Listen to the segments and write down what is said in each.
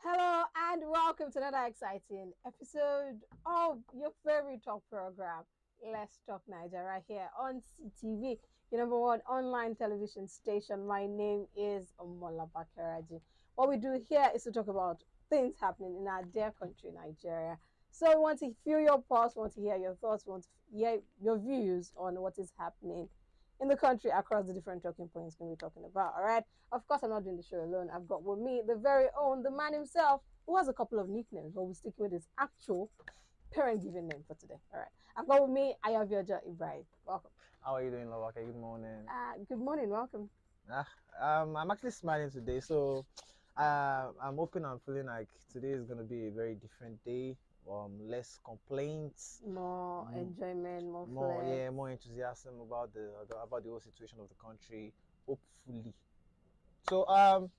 Hello and welcome to another exciting episode of your favorite talk program, Let's Talk Naija, right here on CTV, your number one online television station. My name is Omola Bakaraji. What we do here is to talk about things happening in our dear country, Nigeria. So we want to feel your pulse, we want to hear your thoughts, we want to hear your views on what is happening in the country across the different talking points we're going to be talking about. All right. Of course, I'm not doing the show alone. I've got with me the very own, the man himself, who has a couple of nicknames, but we'll stick with his actual parent given name for today. All right. I've got with me Ayavioja Ibrahim. Welcome. How are you doing, Lawake? Good morning. Good morning. Welcome. Ah, I'm actually smiling today, so I'm hoping and feeling like today is gonna be a very different day. Less complaints, More m- enjoyment, more more flex. more enthusiasm about the whole situation of the country. Hopefully. So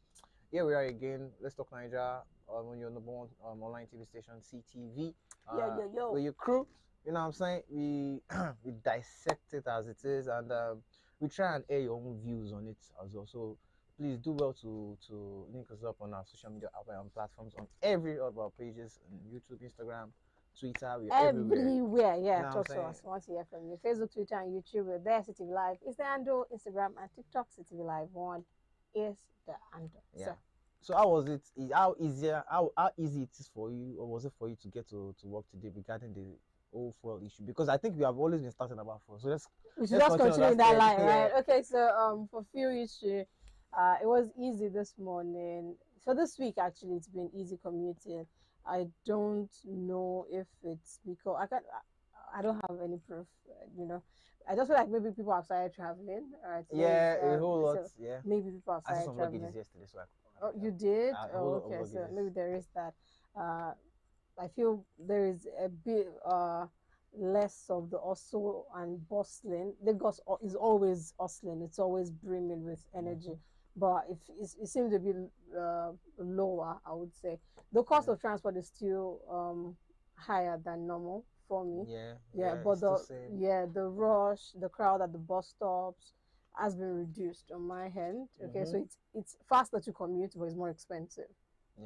here we are again. Let's talk Naija on your number one online TV station, CTV. Yo, yo, yo. With your crew, you know what I'm saying? We we dissect it as it is, and we try and air your own views on it as well. So please do well to link us up on our social media platforms on every of our pages on YouTube, Instagram, Twitter. We're everywhere. Everywhere. You Yeah, know what I'm talk to saying? us. Want to hear from you. Facebook, Twitter, and YouTube. We're there, CTV Live. Is the handle. Instagram and TikTok, CTV Live 1 is the handle. Yeah. So, So how was it? How easy it is for you, or was it for you to get to work today regarding the whole fuel issue? Because I think we have always been starting about fuel. So we should let's just continue on continue in that that thread. line, Yeah. right? Okay, so for fuel issue, it was easy this morning. So this week actually, it's been easy commuting. I don't know if it's because I don't have any proof. I just feel like maybe people have started traveling. All right, Yeah, a whole lot. so Yeah. maybe people have I saw started some luggages traveling. yesterday, so Oh, you did? a whole Oh, lot of okay. So luggages. maybe there is that. Uh, I feel there is a bit less of the hustle and bustling. Lagos is always hustling. It's always brimming with energy. But it seems to be lower, I would say. The cost Yeah. of transport is still higher than normal for me. Yeah, Yeah, but it's still same. the rush, the crowd at the bus stops has been reduced on my end. Okay, so it's faster to commute, but it's more expensive.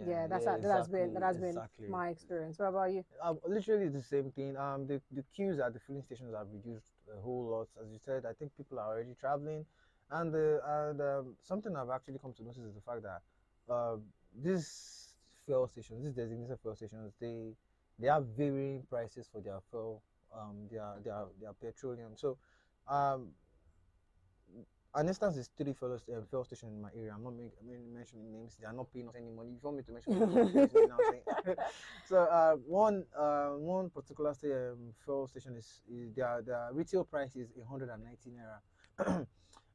Yeah, that has been Exactly. my experience. What about you? Literally the same thing. The queues at the filling stations have reduced a whole lot. As you said, I think people are already traveling, and something I've actually come to notice is the fact that uh, these fuel stations, these designated fuel stations, they have varying prices for their fuel, their petroleum. So, um, an instance is three fuel station in my area. I'm not mentioning names. They are not paying us any money. If you want me to mention names, I'm mentioning it now. Saying. So one particular fuel station is their retail price is 190 naira.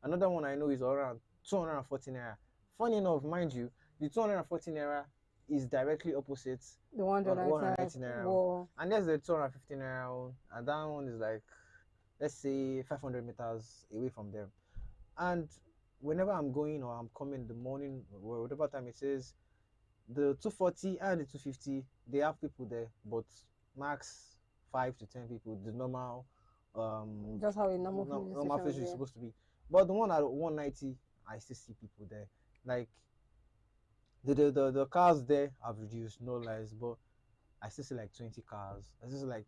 Another one I know is around 240 naira. Funny enough, mind you, the 240 naira is directly opposite The 190 190 naira, war. and there's the 250 naira one, and that one is like, let's say, 500 meters away from them. And whenever I'm going or I'm coming in the morning, or whatever time it is, the 240 and the 250, they have people there, but max 5 to 10 people, the normal Just how a normal filling normal station fish would is be. supposed to be. But the one at 190, I still see people there. Like the cars there have reduced, no lies, but I still see like 20 cars. I still see like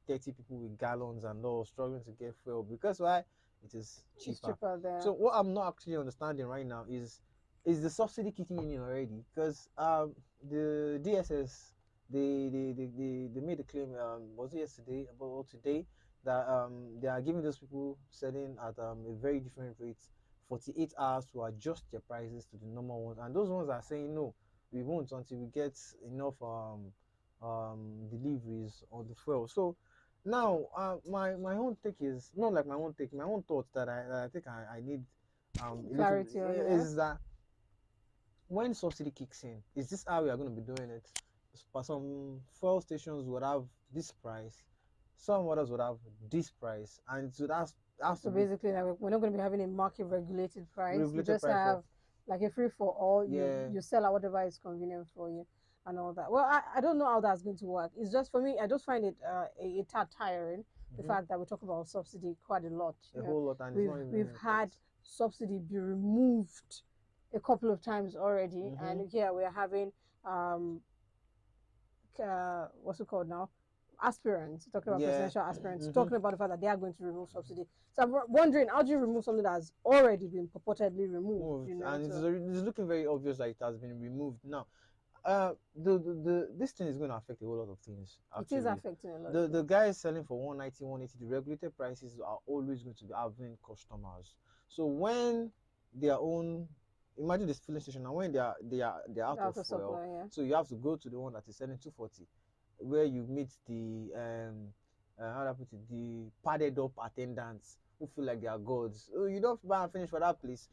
30 people with gallons and all struggling to get fuel, because why? It is It's cheaper. cheaper there. So what I'm not actually understanding right now is the subsidy kicking in already? Because the DSS, they made a claim, was it yesterday or today, that they are giving those people selling at a very different rate, 48 hours to adjust their prices to the normal ones, and those ones are saying no, we won't until we get enough deliveries on the fuel. So now my own take is not like my own take, my own thoughts that I think I need a little bit Clarity on, yeah. is that when subsidy kicks in, is this how we are going to be doing it? But some fuel stations would have this price, some others would have this price, and so that's has to So be basically, like, we're not going to be having a market regulated price. You regulated just price for. have like a free for all. Yeah. You sell at whatever is convenient for you and all that. Well, I don't know how that's going to work. It's just for me. I just find it a tad tiring. The fact that we talk about subsidy quite a lot. A whole lot, and it's not We've even had important. subsidy be removed a couple of times already, Mm-hmm. and here we are having um what's it called now? Aspirants talking about Yeah. presidential aspirants Mm-hmm. talking about the fact that they are going to remove subsidy. So I'm wondering, how do you remove something that has already been purportedly removed? Moved, You know, and so it's looking very obvious that it has been removed now. The this thing is going to affect a whole lot of things it is actually. affecting a lot of The things. guy is selling for 190, 180. The regulated prices are always going to be having customers. So when their own, imagine this filling station, and when they're out of Out of fuel, supply, yeah. so you have to go to the one that is selling 240, where you meet the how do I put it, the padded up attendants who feel like they are gods. Oh, you don't buy and finish for that place.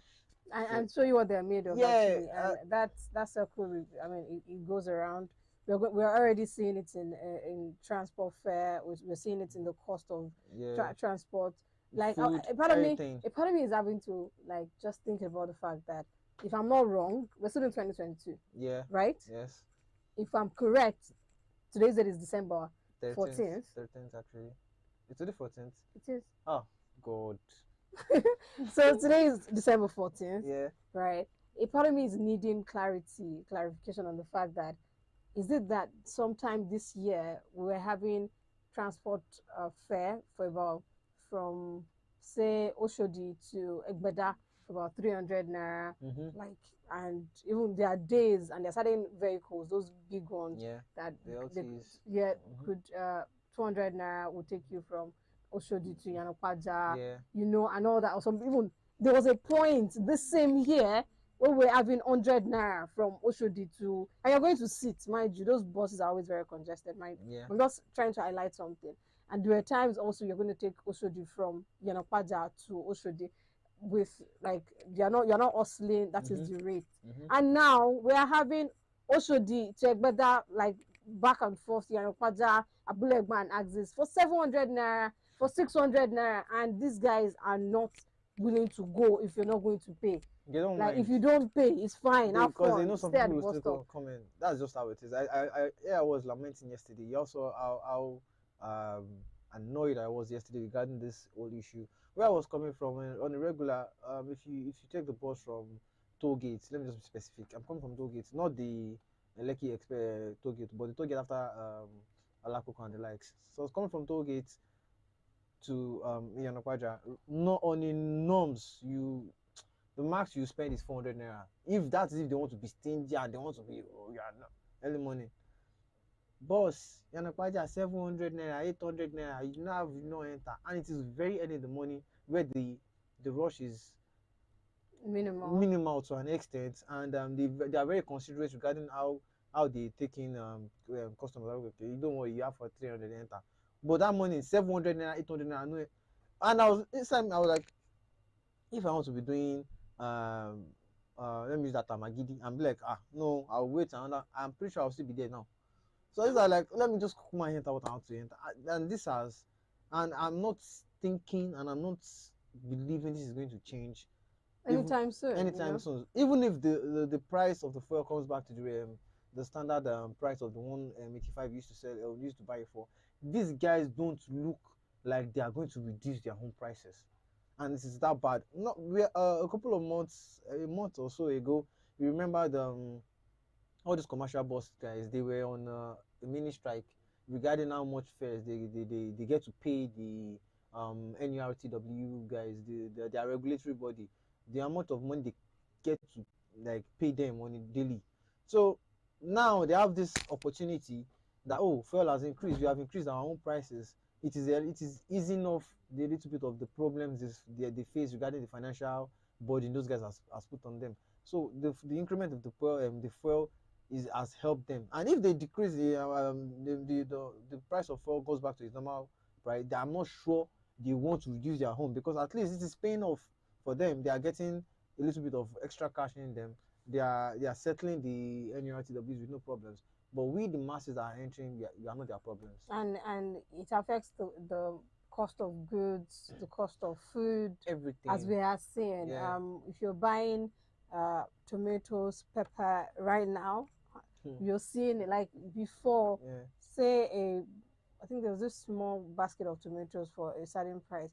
So And show you what they're made of yeah, actually, and that circle. I mean, it goes around. We're already seeing it in transport fare. We're seeing it in the cost of yeah, transport. Like food, everything. a part of me is having to like just think about the fact that if I'm not wrong, we're still in 2022, Yeah, right? yes. If I'm correct, today's date is December 13th, 14th. 13th actually. It's the 14th. It is. Oh, God. So today is December 14th, Yeah. right? A part of me is needing clarification on the fact that is it that sometime this year we were having transport fare for about from say Oshodi to Egbeda for about 300 naira, Mm-hmm. like, and even there are days and there are certain vehicles, those big ones Yeah. that The they, LTs. yeah, Mm-hmm. could 200 naira will take you from Oshodi to Yanokwaja, Yeah. you know, and all that. Or some even there was a point this same year when we're having 100 naira from Oshodi to, and you're going to sit, mind you, those buses are always very congested, mind. Yeah. I'm just trying to highlight something. And there are times also you're going to take Oshodi from Yanokwaja to Oshodi with like you're not hustling, that is Mm-hmm. the rate. Mm-hmm. And now we are having Oshodi to Egbeda, like back and forth, Yanokwaja, Abulegba and Axis for 700 naira, for 600 naira, and these guys are not willing to go if you're not going to pay. They don't Like if mind. you don't pay, it's fine. Have Because they fun. know some Stay at people the will bus still stop. come in. That's just how it is. Yeah, I was lamenting yesterday. You also how annoyed I was yesterday regarding this whole issue. Where I was coming from on a regular, if you take the bus from toll gates, let me just be specific. I'm coming from toll gates, not the Lekki toll gate, but the toll gate after Alakoko and the likes. So I was coming from toll gates to Iyanakwaja. No, on the norms, the max you spend is 400 naira. If that is if they want to be stingy and they want to be, oh yeah, no, early morning. Boss, Yanakwaja 700 naira, 800 naira, you now have no enter, and it is very early in the morning where the rush is Minimal. minimal to an extent, and they are very considerate regarding how they take in customers. Okay, you don't worry, you have for 300 enter, but that morning 700 naira, 800 naira, no, and I was inside me, I was like, if I want to be doing let me use that term agidi and be like, no, I'll wait another, I'm pretty sure I'll still be there now. So these are like, let me just cook my enter what I want to enter. And this has, and I'm not thinking and I'm not believing this is going to change even Anytime soon, you anytime know. soon. Even if the price of the fuel comes back to the standard price of the 185 used to sell or used to buy it for, these guys don't look like they are going to reduce their home prices, and this is that bad. Not we a couple of months, a month or so ago, you remember all these commercial bus guys, they were on a mini strike regarding how much fares they get to pay the NURTW guys, their regulatory body, the amount of money they get to like pay them on a daily. So now they have this opportunity that, oh, fuel has increased, we have increased our own prices. It is easing off the little bit of the problems they face regarding the financial burden those guys has put on them. So the increment of the fuel is has helped them. And if they decrease the price of fuel goes back to its normal price, I'm not sure they want to reduce their home, because at least it is paying off for them. They are getting a little bit of extra cash in them. They are settling the NURTWs with no problems. But we the masses that are entering, we are not their problems. And it affects the cost of goods, the cost of food, as Everything. we are seeing. Yeah. If you're buying tomatoes, pepper right now, you're seeing it like before. Yeah. Say I think there was this small basket of tomatoes for a certain price.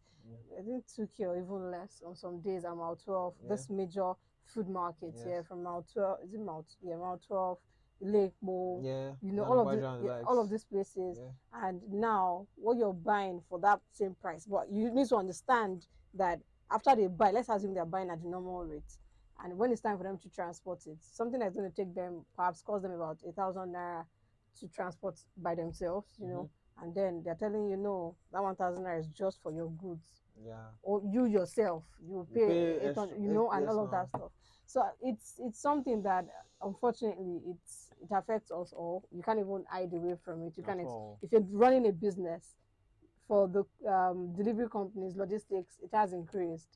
I think 2K or even less on some days. I'm out 12. Yeah. This major food markets Yes. here from Mount 12. Is it Mount? Yeah, Mount 12, Lake Bow, Yeah. all of the Nanabaja and yeah, the all of likes. these places. Yeah. And now what you're buying for that same price, but you need to understand that after they buy, let's assume they're buying at the normal rate, and when it's time for them to transport it, something that's going to take them perhaps cost them about 1,000 naira to transport by themselves, Mm-hmm. and then they're telling you no, that 1,000 naira is just for your goods, Yeah. or you yourself you will You pay pay it on, extra. and Yes, all of now. that stuff. So it's something that unfortunately it affects us all. You can't even hide away from it. You At can all. if you're running a business, for the delivery companies, logistics, it has Big increased,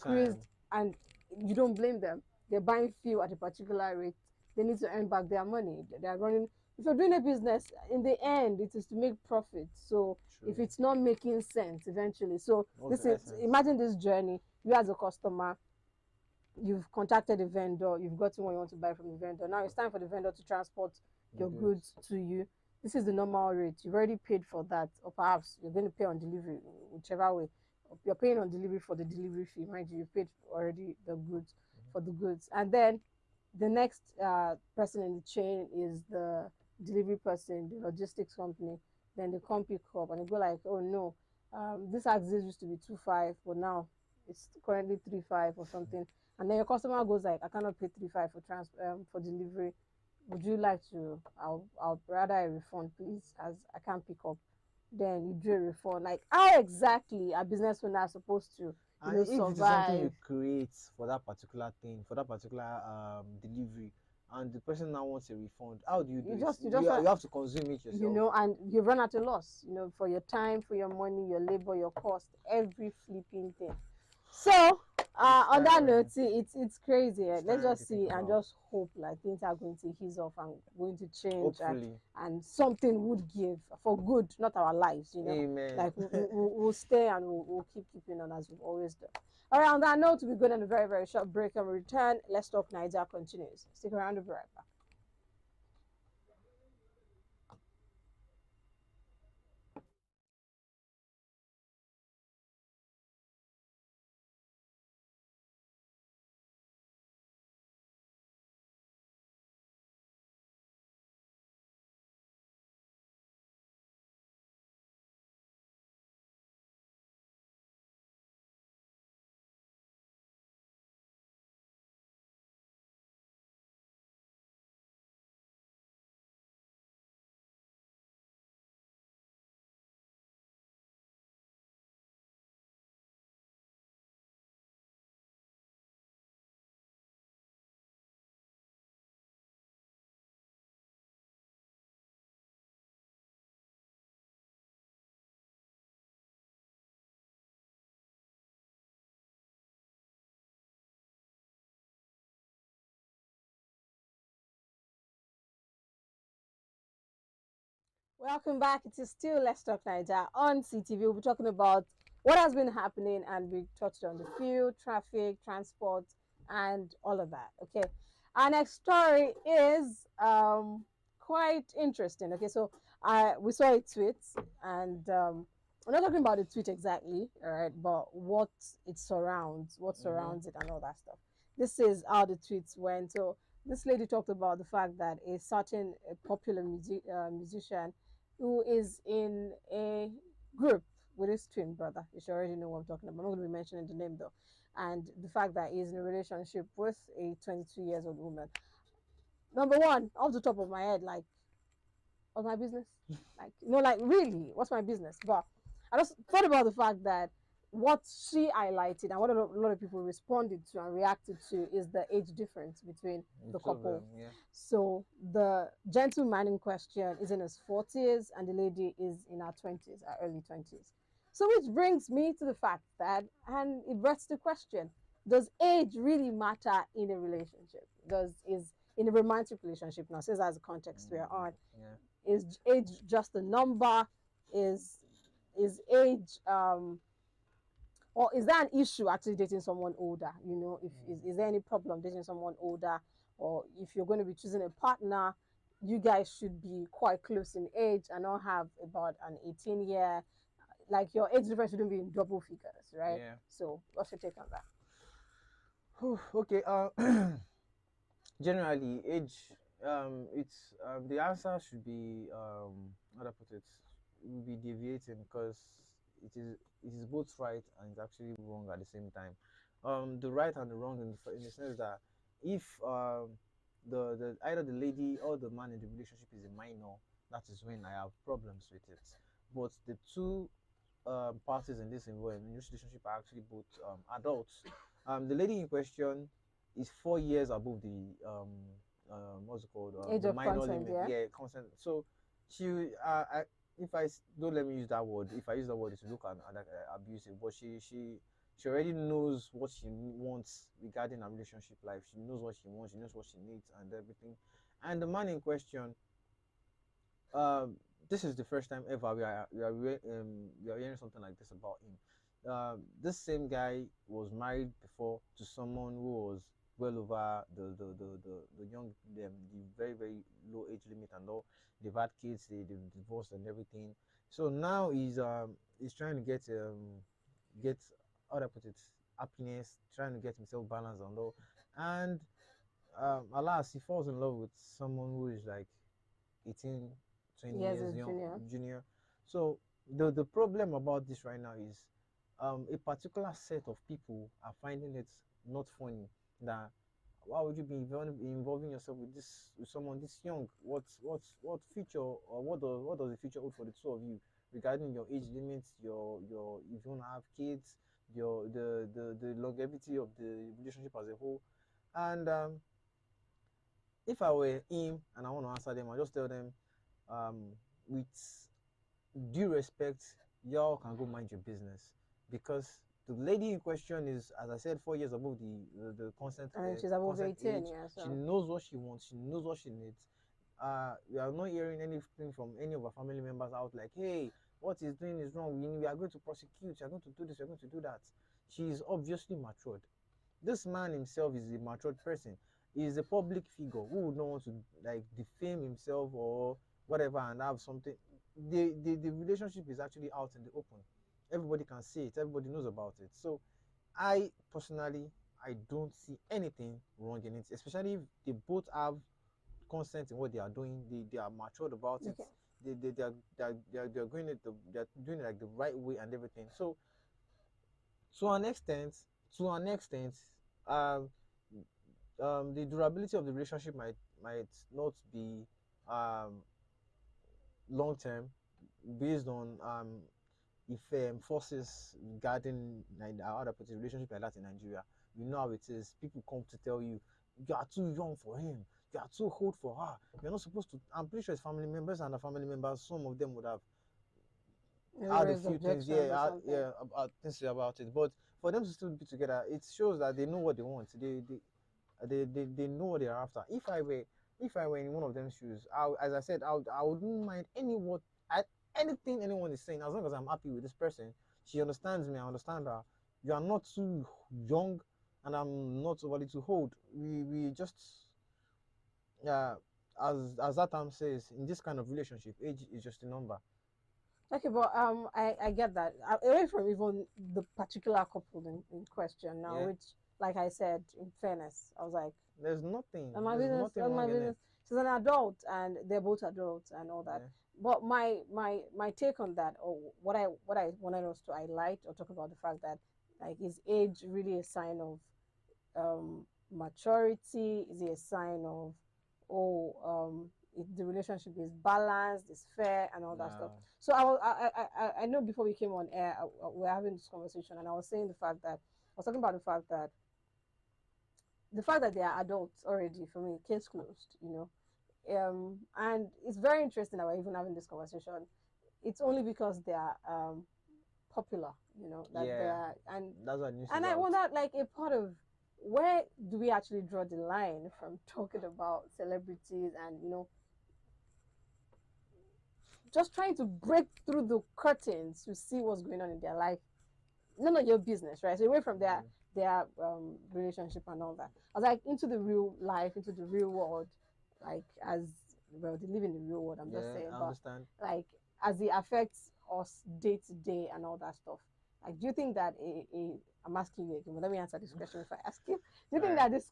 time. and you don't blame them. They're buying fuel at a particular rate. They need to earn back their money. They are running. If you're doing a business, in the end, it is to make profit. So if True. it's not making sense eventually, so What's this the is, essence? imagine this journey. You as a customer, you've contacted a vendor, you've gotten what you want to buy from the vendor. Now it's time for the vendor to transport The your goods. goods to you. This is the normal rate. You've already paid for that, or perhaps you're going to pay on delivery, whichever way. You're paying on delivery for the delivery fee. Mind you, you paid already the goods Mm-hmm. for the goods. And then the next person in the chain is the delivery person, the logistics company. Then they come pick up and they go like, oh no, this axis used to be 2.5, but now it's currently 3.5 or something. And then your customer goes like, I cannot pay 3.5 for delivery. Would you like to? I'll rather a refund, please, as I can't pick up. Then you do a refund. Like, how exactly a business owner are supposed to, And if it is something survive? you create for that particular thing, for that particular delivery, and the person now wants a refund, how do you do You it? just you just You have to consume it yourself. and you run at a loss, for your time, for your money, your labor, your cost, every flipping thing. So, It's on that tiring. note, see, it's crazy. It's Let's tiring to just think see and about. just hope like things are going to ease off and going to change, Hopefully. and something would give for good, not our lives. Amen. Like we'll stay and we'll keep keeping on as we've always done. All right, on that note, we'll be going on a very, very short break and we return. Let's Talk Naija continues. Stick around, we'll be right back. Welcome back. It is still Let's Talk Niger on CTV. We'll be talking about what has been happening, and we touched on the fuel, traffic, transport, and all of that. Okay. Our next story is quite interesting. Okay, so we saw a tweet, and we're not talking about the tweet exactly, all right, but what Mm-hmm. surrounds it, and all that stuff. This is how the tweets went. So this lady talked about the fact that a certain popular musician who is in a group with his twin brother. You should already know what I'm talking about. I'm not going to be mentioning the name though. And the fact that he's in a relationship with a 22 years old woman. Number one, off the top of my head, like, what's my business? Like, like really, what's my business? But I just thought about the fact that what she highlighted and what a lot of people responded to and reacted to is the age difference between The the two of them, couple. yeah. So the gentleman in question is in his 40s and the lady is in her 20s, her early 20s. So which brings me to the fact that, and it brings the question, does age really matter in a relationship? Is in a romantic relationship now, since that's the context we're Mm-hmm. on, Yeah. is age just a number? Is age or is that an issue actually dating someone older? If is there any problem dating someone older, or if you're going to be choosing a partner, you guys should be quite close in age and not have about an 18-year, like your age difference shouldn't be in double figures, right? Yeah. So what's your take on that? Okay. Generally, age. It's the answer should be how do I put it? Will be deviating because it is both right and it's actually wrong at the same time. The right and the wrong in the sense that if the either the lady or the man in the relationship is a minor, that is when I have problems with it. But the two parties in this relationship are actually both adults. The lady in question is 4 years above the what's it called, Age the of minor consent, limit. yeah. Yeah, consent. So she, if don't let me use that word. If I use that word, it will look like abusive. But she already knows what she wants regarding a relationship life. She knows what she wants. She knows what she needs and everything. And the man in question, um, this is the first time ever we are hearing something like this about him. This same guy was married before to someone who was well over the young the very very low age limit and all. They've had kids, they've divorced and everything. So now he's trying to get how do I put it, happiness, trying to get himself balanced and all. And alas, he falls in love with someone who is like 18, 20 Yes, years it's young, junior. junior. So the problem about this right now is a particular set of people are finding it not funny. That why would you be involving yourself with someone this young? What future, or what does the future hold for the two of you regarding your age limits, your if you want to have kids, your the longevity of the relationship as a whole. And if I were him and I want to answer them, I just tell them, with due respect, y'all can go mind your business, because the lady in question is, as I said, 4 years above the And she's above consent 18, age. yeah, She so. knows what she wants. She knows what she needs. We are not hearing anything from any of our family members out like, hey, what he's doing is wrong. We are going to prosecute. We are going to do this. We are going to do that. She is obviously matured. This man himself is a matured person. He is a public figure who would not want to like defame himself or whatever and have something. The relationship is actually out in the open. Everybody can see it. Everybody knows about it. So I personally, I don't see anything wrong in it, especially if they both have consent in what they are doing. They are matured about it. Okay. They're going it they're doing it like the right way and everything. So to an extent, to an extent, um, the durability of the relationship might not be um, long term, based on if forces regarding how to put a relationship like that in Nigeria. You know how it is. People come to tell you you are too young for him, you are too old for her. You're not supposed to. I'm pretty sure his family members and the family members, some of them would have Maybe had a raised few things, objections or something. things to say about it. But for them to still be together, it shows that they know what they want. They know what they're after. If I were in one of them shoes, as I said, I wouldn't mind anything anyone is saying, as long as I'm happy with this person. She understands me, I understand her. You are not too young, and I'm not overly too old. We just uh, as that term says, in this kind of relationship, age is just a number. Okay, but I get that. Away from even the particular couple in question now, Yeah, which, like I said, in fairness, I was like, there's on my there's business, nothing on my wrong in it. business. She's an adult, and they're both adults, and all that. Yeah, But my take on that, or what I wanted us to highlight or talk about, the fact that, like, is age really a sign of maturity? Is it a sign of, oh, if the relationship is balanced, is fair, and all that stuff? no, So I know before we came on air, we were having this conversation, and I was saying I was talking about the fact that they are adults already, for me, case closed, and it's very interesting that we're even having this conversation. It's only because they are popular, that they yeah, are. and that's what news is and I out. wonder, like, a part of, where do we actually draw the line from talking about celebrities and, just trying to break through the curtains to see what's going on in their life? None of your business, right? So away from their Mm, relationship and all that, I was like, into the real life, into the real world, like, as well, they live in the real world, I'm just yeah, saying, I but, understand. like, as it affects us day to day and all that stuff. Like, do you think that I'm asking you again, but let me answer this question if I ask you. Do you All think right. that this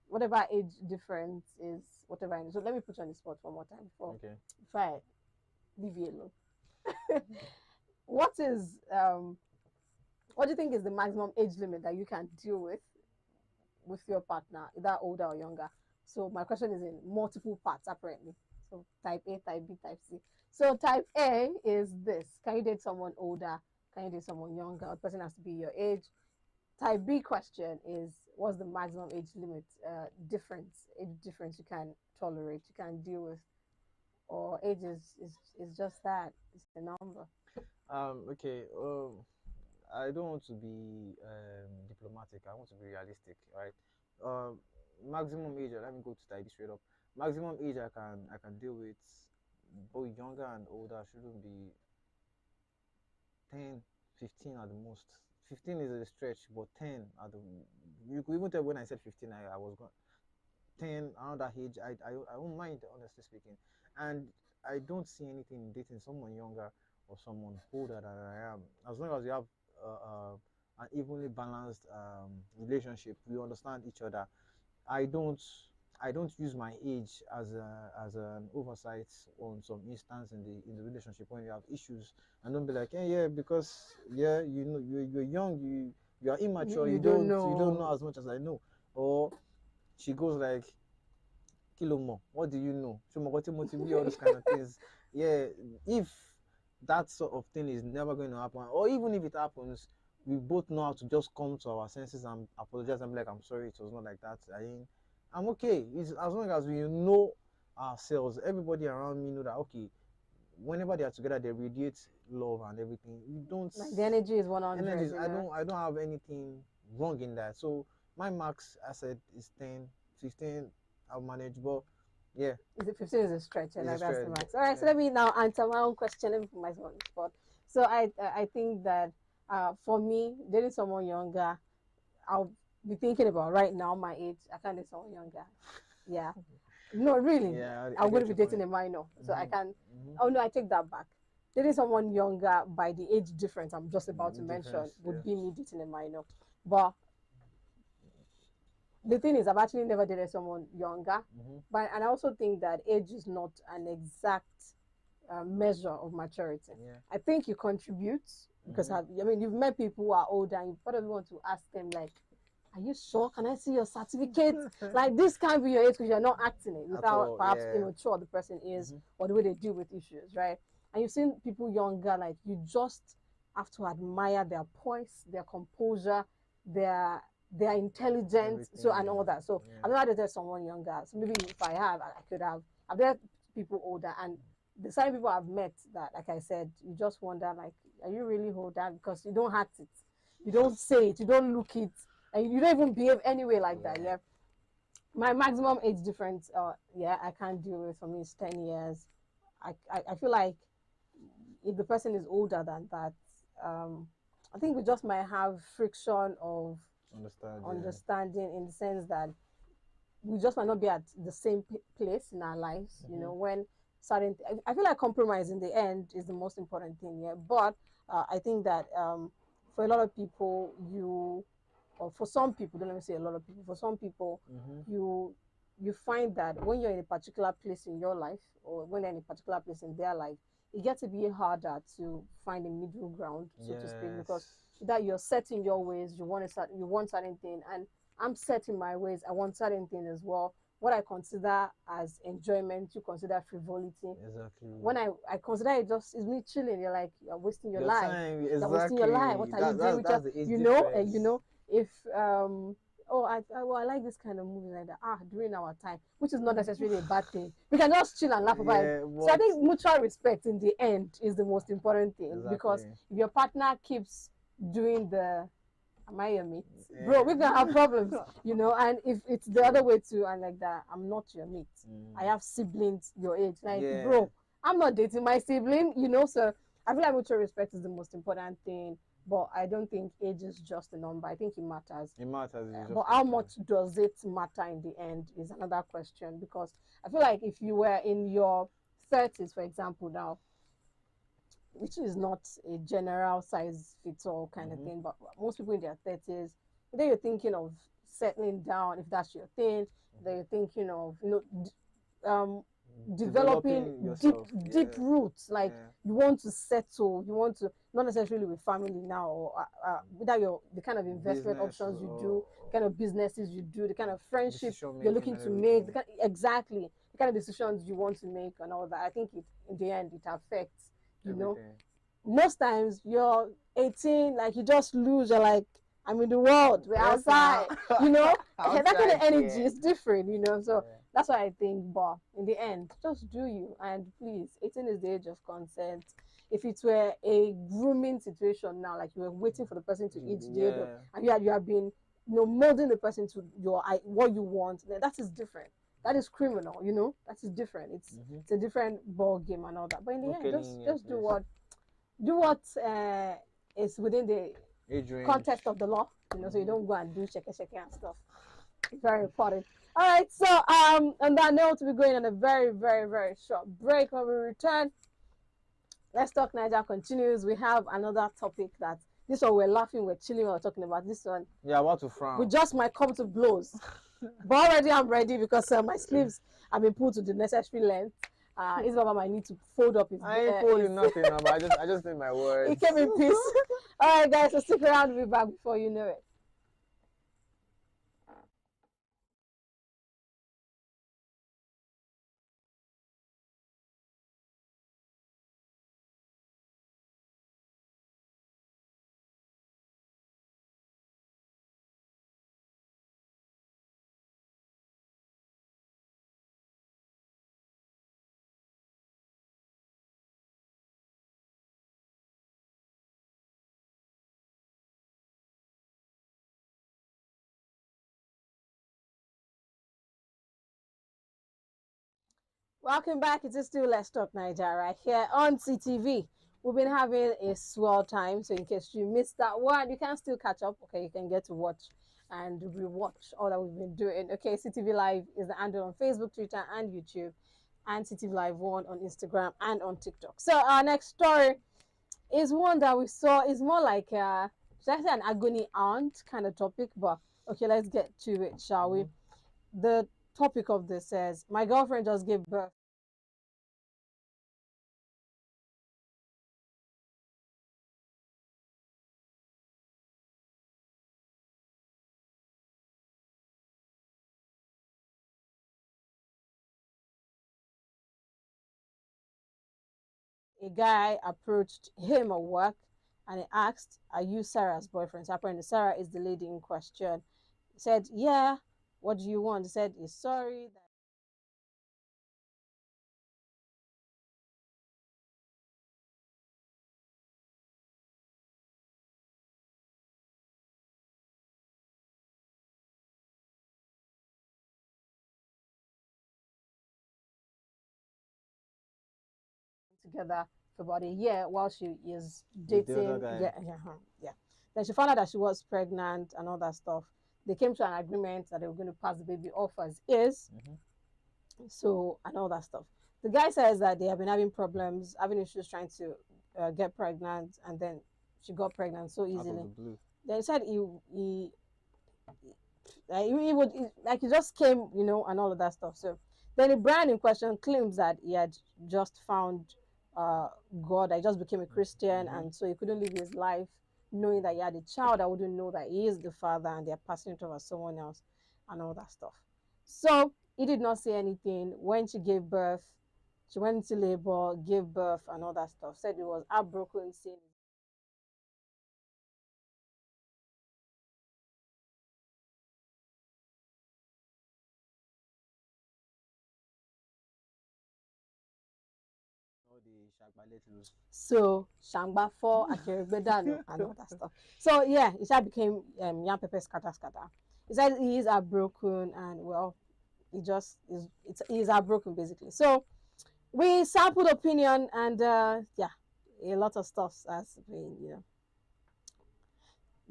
whatever age difference is whatever? So let me put you on the spot one more time Okay. before I leave you alone. What is what do you think is the maximum age limit that you can deal with your partner, either older or younger? So my question is in multiple parts apparently. So type A, type B, type C. So type A is this: can you date someone older? Can you date someone younger? The person has to be your age. Type B question is what's the maximum age limit age difference you can tolerate, you can deal with, or age is just that, it's a number. Okay. I don't want to be diplomatic. I want to be realistic, right? Um, Maximum age. Let me go to type straight up. Maximum age I can deal with both younger and older shouldn't be 10, 15 at the most. 15 is a stretch, but 10 at the. You could even tell when I said 15, I was going 10 around that age. I won't mind, honestly speaking, and I don't see anything in dating someone younger or someone older than I am, as long as you have an evenly balanced relationship. We understand each other. I don't I don't use my age as an oversight on some instance in the relationship when you have issues, and don't be like, yeah, yeah, because yeah, you know, you're young, you are you, immature, you don't you don't know. know as much as I know. Or she goes like, Kilomo, what do you know? Show all those kind of things. Yeah, if that sort of thing is never going to happen, or even if it happens, we both know how to just come to our senses and apologize and be like, I'm sorry, it was not like that. I'm okay. It's, as long as we know ourselves, everybody around me know that, okay, whenever they are together, they radiate love and everything. We don't Like the energy is 100, energies. you know. I don't have anything wrong in that. So my max, I said, is 10, 15. I'll manage, but yeah, Is it 15 is a stretch, and it's a like that's stress. the max. All right, so Yeah. let me now answer my own question. Let me put myself on the spot. So I think that for me, dating someone younger, I'll be thinking about right now my age. I can't date someone younger. Yeah, no, really, Yeah, I I'm going get to your be dating point. a minor, so I Mm-hmm. can. Mm-hmm. Oh no, I take that back. Dating someone younger by the age difference I'm just about to mention Difference, yeah. would be me dating a minor. But the thing is, I've actually never dated someone younger, Mm-hmm. but and I also think that age is not an exact measure of maturity. Yeah. I think you contribute because Mm-hmm. I mean you've met people who are older and you probably want to ask them like, "Are you sure? Can I see your certificate?" Like this can't be your age because you're not acting it At without all, perhaps yeah. immature the person is Mm-hmm. or the way they deal with issues, right? And you've seen people younger, like you just have to admire their poise, their composure, their their intelligence, so and Everything, all that. So yeah. I've never dated someone younger. So maybe if I have, I could have. I've dated people older, and the same people I've met that, like I said, you just wonder, like, are you really older? Because you don't act it, you don't say it, you don't look it, and you don't even behave anyway like that. Yeah. Yeah. My maximum age difference, yeah, I can't deal with. For me, it's 10 years. I feel like if the person is older than that, I think we just might have friction of Understand, yeah. understanding in the sense that we just might not be at the same place in our lives, you Mm-hmm. know, when certain I feel like compromise in the end is the most important thing, yeah. But I think that for a lot of people, you or for some people, don't let me say a lot of people, for some people, Mm-hmm. you you find that when you're in a particular place in your life or when they're in a particular place in their life, it gets to be harder to find a middle ground, so to speak, because Yes. that you're set in your ways, you want certain thing, and I'm set in my ways, I want certain thing as well. What I consider as enjoyment, you consider frivolity. Exactly. When I consider it just is me chilling, you're like you're wasting your Your life. time, You're wasting your life. exactly. What are you doing with your, That's the age you know, and difference. if oh well, I like this kind of movie like that during our time, which is not necessarily a bad thing. We can just chill and laugh about it. Yeah, So I but think mutual respect in the end is the most important thing, because exactly. if your partner keeps doing the am I your mate? Bro, we're gonna have Yeah. problems, you know. And if it's the other True. way too, and like that, I'm not your mate. I Mm. have siblings your age. Like, Yeah. bro, I'm not dating my sibling, you know. So I feel like mutual respect is the most important thing. But I don't think age is just a number. I think it matters. It matters. It's But just how like that. much does it matter in the end is another question. Because I feel like if you were in your 30s, for example, now which is not a general size fits all kind of Mm-hmm. thing. But most people in their 30s, then you're thinking of settling down if that's your thing. Then you're thinking of um developing Developing deep yourself. deep Yeah. roots, like Yeah. you want to settle, you want to not necessarily with family now, or without your the kind of investment Business options you do, or kind of businesses you do, the kind of friendship decision you're making looking and to make, everything. exactly the kind of decisions you want to make and all that. I think in the end it affects, you know. Everything. Most times you're 18, like you just lose, you're like, I'm in the world, we're Yes, now. outside, you know. That kind of Outside, energy yeah. is different, you know. So Yeah. that's what I think. But in the end, just do you. And please, 18 is the age of consent. If it were a grooming situation now, like you were waiting for the person to eat the age of, Yeah. and you have been, molding the person to your what you want, then that is different. That is criminal, you know. That is different. Mm-hmm. It's a different ball game and all that. But in the end, Okay, just do yes. what is within the Age range. context of the law, you know, so you Mm-hmm. don't go and do shake and stuff. It's very important. All right, so on that note, we're going on a very, very, very short break. When we return, Let's Talk Naija continues. We have another topic that this one we're laughing, we're chilling, we're talking about this one. Yeah, about to We frown. just might come to blows. But already I'm ready because my sleeves have been put to the necessary length. Isababa might need to fold up I ain't folding nothing now, but I just need my He words. came in peace. All right, guys, so stick around. We'll be back before you know it. Welcome back. It is still Let's Talk Naija right here on CTV. We've been having a swell time, so in case you missed that one, you can still catch up. Okay, you can get to watch and rewatch all that we've been doing. Okay, CTV Live is the handle on Facebook, Twitter, and YouTube, and CTV Live One on Instagram and on TikTok. So our next story is one that we saw. Is more like should I say an agony aunt kind of topic, but okay, let's get to it, shall we? Mm-hmm. The topic of this says, my girlfriend just gave birth. A guy approached him at work and he asked, are you Sarah's boyfriend? So apparently Sarah is the lady in question. He said, yeah, what do you want? He said he's sorry that together for about a year while she is With the other dating. guy. Yeah, yeah. Then she found out that she was pregnant and all that stuff. They came to an agreement that they were going to pass the baby off as is. Mm-hmm. So, and all that stuff. The guy says that they have been having problems, having issues trying to get pregnant, and then she got pregnant so Out of easily. the blue. Then he said he would like he just came, and all of that stuff. So then the brand in question claims that he had just found uh, God. I just became a Christian, Mm-hmm. and so he couldn't live his life knowing that he had a child. I wouldn't know that he is the father, and they're passing it over to someone else, and all that stuff. So he did not say anything when she gave birth. She went into labor, gave birth, and all that stuff. Said it was heartbroken, saying All the shagba let loose. so Shangba for Akeregbedano and all that stuff. So yeah, it just became Yam Pepe scatter scatter. He said he is heartbroken and well, he just is he's heartbroken basically. So we sampled opinion and yeah, a lot of stuff has been,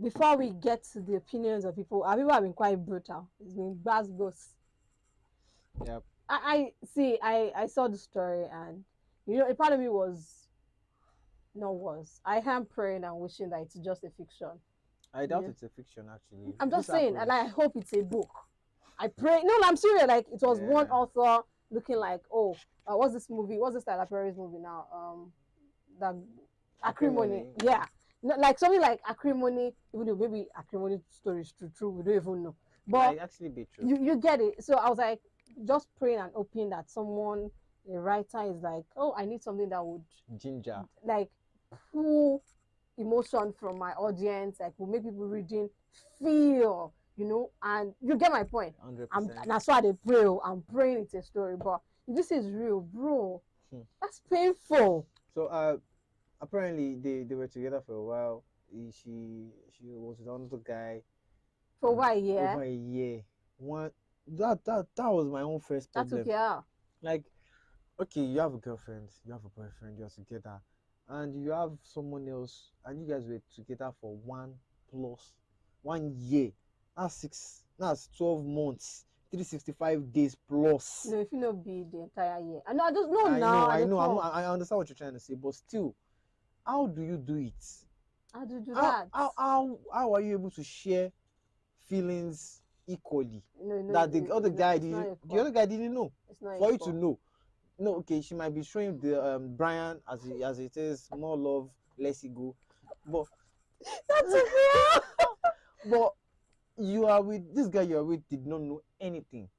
before we get to the opinions of people, our people have been quite brutal. It's been bass boss. Yep. I see I saw the story and a part of me was no worse. I am praying and wishing that it's just a fiction. I doubt Yeah. it's a fiction actually. I'm This just saying, and I happens. hope it's a book. I pray. No, I'm serious. Like it was one Yeah. author looking like, oh, what's this movie? What's this Tyler Perry's movie now? The Acrimony. Acrimony. Yeah, no, like something like Acrimony. Even though maybe Acrimony story is true, we don't even know. But Might actually be true. you get it. So I was like, just praying and hoping that someone, a writer, is like, oh, I need something that would Ginger. like pull emotion from my audience, like will make people reading feel, and you get my point. 100%. And that's why they pray. I'm praying it's a story, but if this is real, bro, Hmm. that's painful. So apparently they were together for a while. She was with another guy For why, yeah, over a year. One that was my own first that took problem. you out. Like, okay, you have a girlfriend, you have a boyfriend, you're together, and you have someone else, and you guys were together for 1 year. That's 12 months, 365 days plus. No, if you know be the entire year. I know, I just know I now. know, And I they know. come. I understand what you're trying to say, but still, how do you do it? How do you do How that? how how, how are you able to share feelings equally? No, That the other guy it's not did, the equal. other guy didn't know. It's not For you to equal. know, no, okay, she might be showing the Brian as it is more love, less ego, but That took me out. but you are with this guy you are with did not know anything.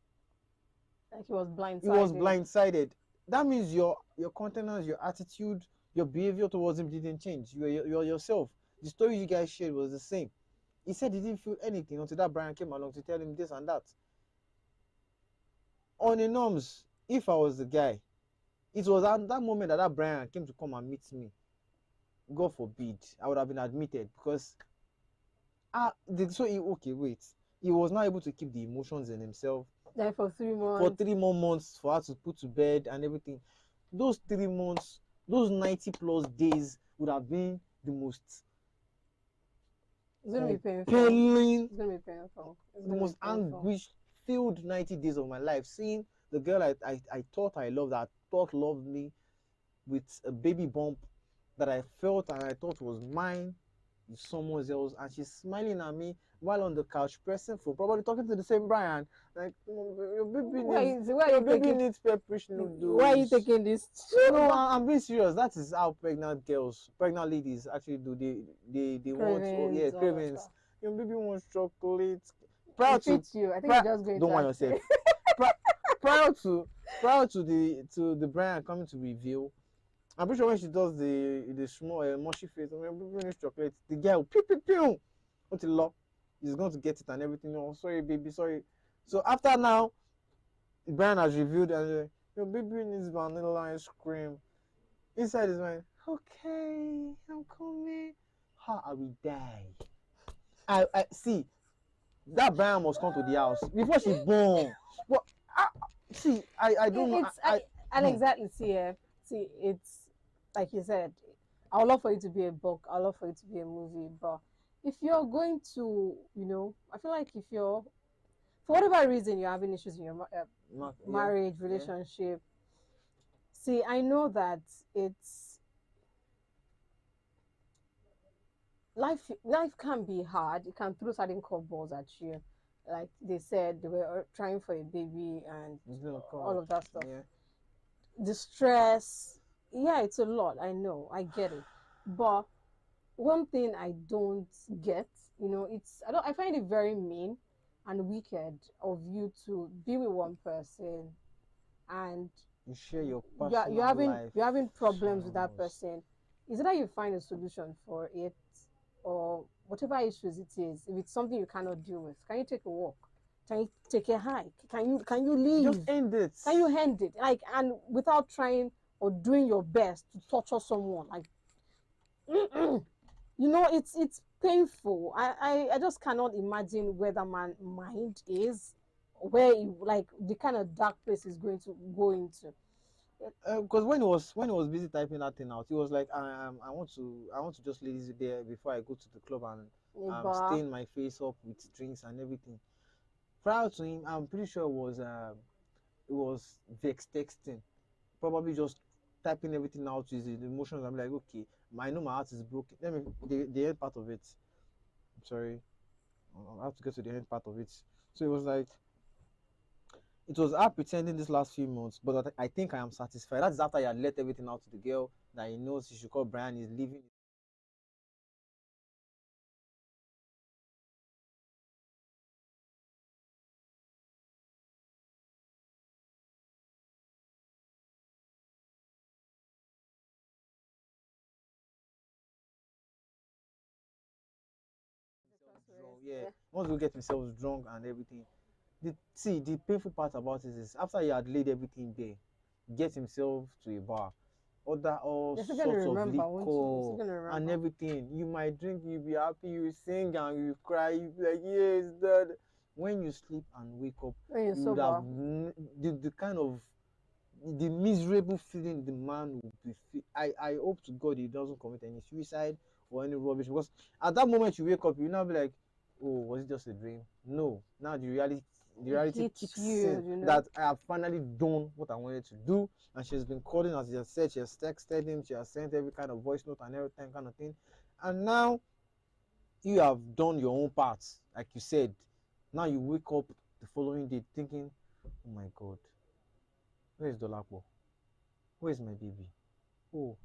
Like he was He was blindsided. blindsided. That means your countenance, your attitude, your behavior towards him didn't change. You're yourself. The story you guys shared was the same. He said he didn't feel anything until that Brian came along to tell him this and that. On a norms, if I was the guy, it was at that moment that Brian came to come and meet me. God forbid, I would have been admitted because okay, wait. He was not able to keep the emotions in himself Then for 3 months, for 3 more months for her to put to bed and everything. Those 3 months, those 90 plus days would have been the most it's gonna be painful. compelling, It's gonna be painful. It's the gonna be most painful. anguish filled 90 days of my life. Seeing the girl I thought I loved, that I thought loved me, with a baby bump that I felt and I thought was mine, with someone else, and she's smiling at me while on the couch pressing for probably talking to the same Brian. Like, your baby needs pepperish Why are you noodles. taking this? No, I'm being serious. That is how pregnant ladies actually do. They want, oh yeah, Cravings, all that cravings. stuff. Your baby wants chocolate. It Prior to, fits you. I think pri- you're just going don't to want actually. yourself. Pri- prior to the Brian coming to reveal, I'm pretty sure when she does the small mushy face, when baby wants chocolate, the guy will pew pew pew. What a law. He's going to get it and everything. Oh, sorry, baby, sorry. So after now, Brian has revealed and your baby needs vanilla ice cream. Inside his mind, okay, I'm coming. How I will die. I see that Brian must come to the house before she born. But see, I don't know. It's and exactly see it's like you said. I would love for it to be a book. I would love for it to be a movie. But if you're going to, I feel like if you're for whatever reason you're having issues in your Yeah, marriage yeah. relationship. See, I know that it's life can be hard. It can throw certain curveballs at you. Like they said, they were trying for a baby and It's gonna all come. of that stuff. Yeah. The stress, yeah, it's a lot. I know, I get it. But one thing I don't get, I find it very mean and wicked of you to be with one person and You share your you're personal having life you're having problems with that channels. person. Is it that you find a solution for it, or whatever issues it is? If it's something you cannot deal with, can you take a walk? Can you take a hike? Can you Just leave? end it. Can you end it, like, and without trying or doing your best to torture someone? Like, it's painful. I just cannot imagine where that man mind is, where like the kind of dark place he's going to go into. Because when he was busy typing that thing out, he was like, I want to just lay this there before I go to the club and But stain my face up with drinks and everything. Prior to him, I'm pretty sure it was vex texting, probably just typing everything out with his emotions. I'm like, okay, I know my heart is broken. Let me the end part of it. I'm sorry, I have to get to the end part of it. So it was like it was her pretending this last few months, but I think I am satisfied. That's after he had let everything out to the girl that he knows he should call Brian. He's leaving himself Because drunk. we're Yeah, once we get himself drunk and everything. The painful part about it is after he had laid everything there, get himself to a bar, order all you're still gonna sorts of remember, won't you? You're still liquor gonna and remember. everything. You might drink, you be happy, you sing and you cry, you be like, yes, dad. When you sleep and wake up, When you're you would have sober. the kind of the miserable feeling the man will be. I hope to God he doesn't commit any suicide or any rubbish, because at that moment you wake up, you now be like, oh, was it just a dream? No. Now It the reality hits kicks you, in you know. that I have finally done what I wanted to do, and she's been calling, as you said, she has texted him, she has sent every kind of voice note and everything kind of thing, and now you have done your own part, like you said. Now you wake up the following day thinking, oh my God, where is Dolapo? Where is my baby? Oh,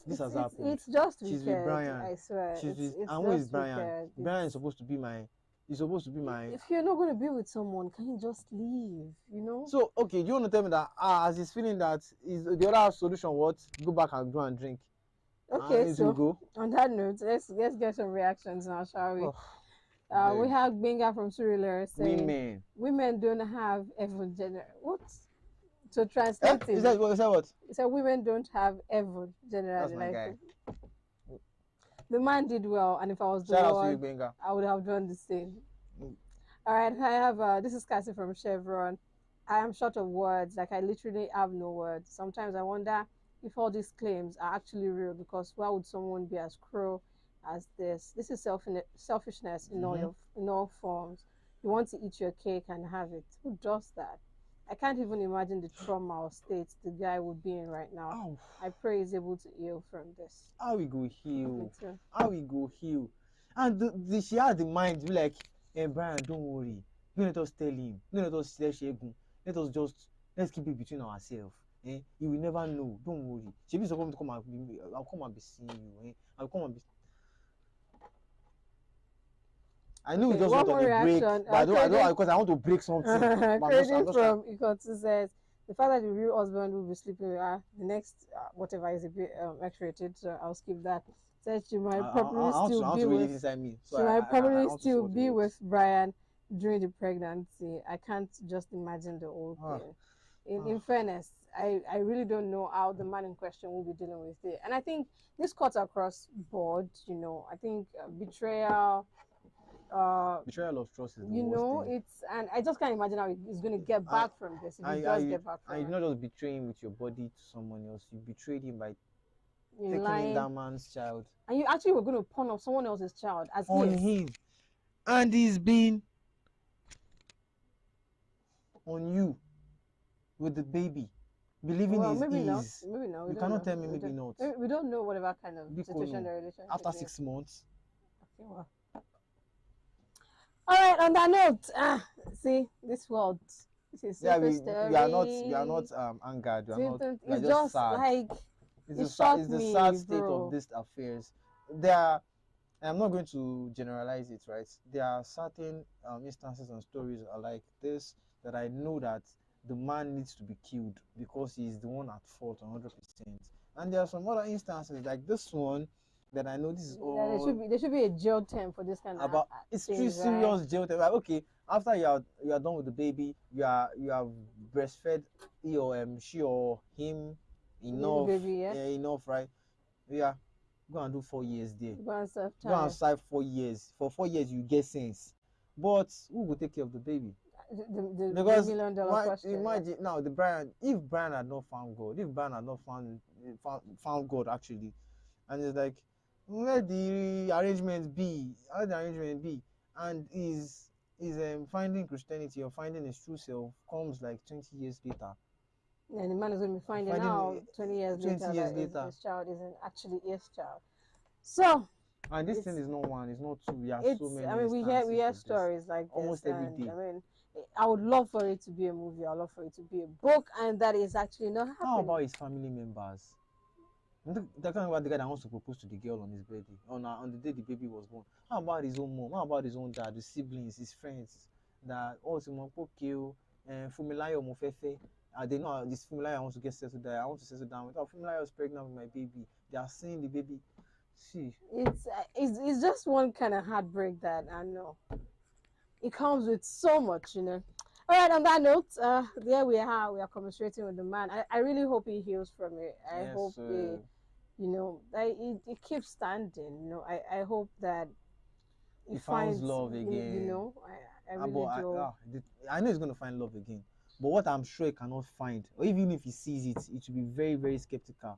this It's has it's happened. it's just She's with wicked. Brian. I swear, She's with, it's and who is just Brian? wicked. Brian is It's supposed to be my. He's supposed to be my. if you're not gonna be with someone, can you just leave? You know. So okay, do you want to tell me that as he's feeling that is the other solution? What? Go back and go and drink, Okay, and it will so go. on that note, let's get some reactions now, shall we? Oh, beg. We have Benga from Surulere saying Women. women don't have evil gender. What? So Eh? Is that translating, what? Is that what? he said women don't have evil That's generally. my Like guy. the man did well, and if I was the Shout out to you, one, Benga. I would have done the same. Mm. All right, I have this is Cassie from Chevron. I am short of words, like I literally have no words. Sometimes I wonder if all these claims are actually real, because why would someone be as cruel as this? This is selfishness Mm-hmm. in all forms. You want to eat your cake and have it. Who does that? I can't even imagine the trauma or state the guy would be in right now. Ow. I pray he's able to heal from this. How we go Me heal? too. How we go heal? And she had the mind to be like, hey, Brian, don't worry. Don't let us tell him. Don't let us tell Shegun. Let's keep it between ourselves. Eh? You will never know. Don't worry. Shebi is going to come and I'll come and be seeing you. Eh? I'll come and be. I know we Okay, just one went on more a break, reaction. but I don't, Credit because I want to break something. But I'm credit just trying. from Ikotu says the fact that the real husband will be sleeping with her, the next whatever is a bit X-rated, so I'll skip that. Says she might probably still I want be to read with it inside me, so she might I probably want to see still what it be was. with Brian during the pregnancy. I can't just imagine the whole Ah, thing. In ah. fairness, I really don't know how the man in question will be dealing with it. And I think this cuts across board, you know. I think betrayal, Betrayal of trust is the you worst know, thing. it's, and I just can't imagine how he's going to get I back from this if he does get back from I did it. not just betray him with your body to someone else. You betrayed him by You're taking in lying, that man's child and you actually were going to pawn off someone else's child as on his. him, and he's been on you with the baby, believing Well, his maybe not. ease. Maybe not. We You don't cannot know. tell me maybe not. We don't know whatever kind of situation Bikono, the relationship after is. 6 months. Okay, well. All right. On that note, see this world. This is Yeah, simple we are not story. angered. Simple. We are It's just just sad. like It's it the sad, shocked it's the sad me, state of bro. these affairs. There are, I'm not going to generalize it, right? There are certain instances and stories are like this that I know that the man needs to be killed because he's the one at fault 100%. And there are some other instances like this one that I know this is Yeah, all there should be a jail term for this kind of about. It's three things, right? serious jail time. Like, okay, after you are done with the baby, you have breastfed he or she or him The enough, baby, yeah. enough, right? Yeah, go and do 4 years there. Go and serve Go and time. serve 4 years. For 4 years you get sense. But who will take care of the baby? The Because $1 million why question. Yeah. imagine now the Brian, if Brian had not found God, if Brian had not found God actually, and it's like let the arrangement be, let the arrangement be, and is finding Christianity or finding his true self comes like 20 years later. And the man is going to be finding Finding out 20 years 20 later years that later. his child isn't actually his child. So And this thing it's is not one, it's not two. There are so it's. I many mean, we instances hear of this stories like this, almost every and day. I mean, I would love for it to be a movie. I'd love for it to be a book, and that is actually not How happening. about his family members? That kind of the guy that wants to propose to the girl on his birthday, on the day the baby was born. How about his own mom? How about his own dad, the siblings, his friends? That oh, Simon Pokio and Fumilayo Mofefe. They know this Fumilayo wants to get settled there. I want to settle down with. Oh, Fumilayo is pregnant with my baby. They are seeing the baby. See, It's just one kind of heartbreak that I know it comes with so much, you know. All right, on that note, there we are commiserating with the man. I really hope he heals from it. I hope yes, he, you know, it keeps standing. You know, I hope that he he finds finds, love you again. know, I But really do. I know he's going to find love again. But what I'm sure he cannot find, or even if he sees it, it will be very, very skeptical.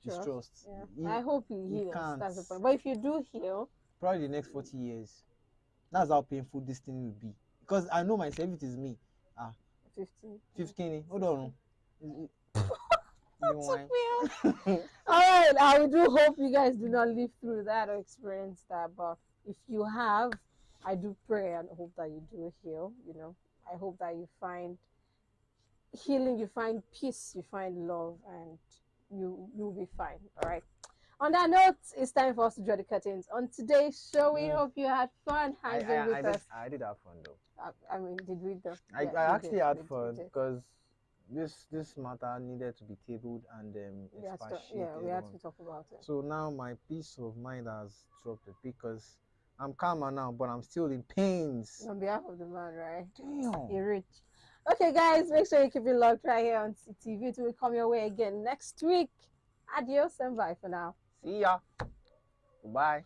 Trust. Distrust. Yeah. He, I hope he he heals. can't. That's the point. But if you do heal, Probably the next 40 years. That's how painful this thing will be. Because I know myself, if it is me. Ah, 15, 15. Hold 16. on. That The took wine. me out. All right. I do hope you guys do not live through that or experience that. But if you have, I do pray and hope that you do heal. You know, I hope that you find healing, you find peace, you find love, and you'll be fine. All right. On that note, it's time for us to draw the curtains on today's show. We Mm, hope you had fun hanging with us. I did have fun though. I mean, did we though? I, Yeah, I we actually did. had We did. We fun did. because this matter needed to be tabled and We had expatiated to on. talk about it. So now my peace of mind has dropped a bit because I'm calmer now, but I'm still in pains. On behalf of the man, right? Damn. You're rich. Okay, guys, make sure you keep it locked right here on CTV till we come your way again next week. Adios and bye for now. See ya. Goodbye.